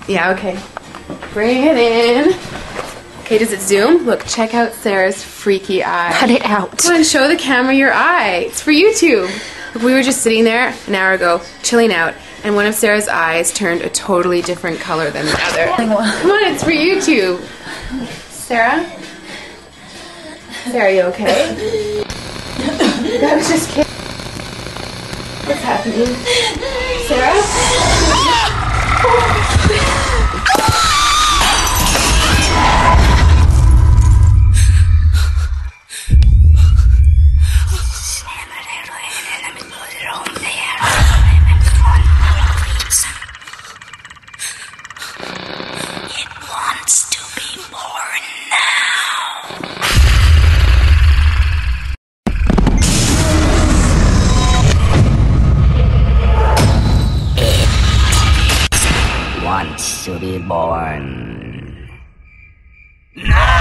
Yeah, okay. Bring it in. Okay, does it zoom? Look, check out Sarah's freaky eye. Cut it out. Come on, show the camera your eye. It's for YouTube. Look, we were just sitting there an hour ago, chilling out, and one of Sarah's eyes turned a totally different color than the other. Come on, it's for YouTube. Sarah? Sarah, you okay? I was just kidding. What's happening? Sarah? It wants to be born now. It wants to be born now.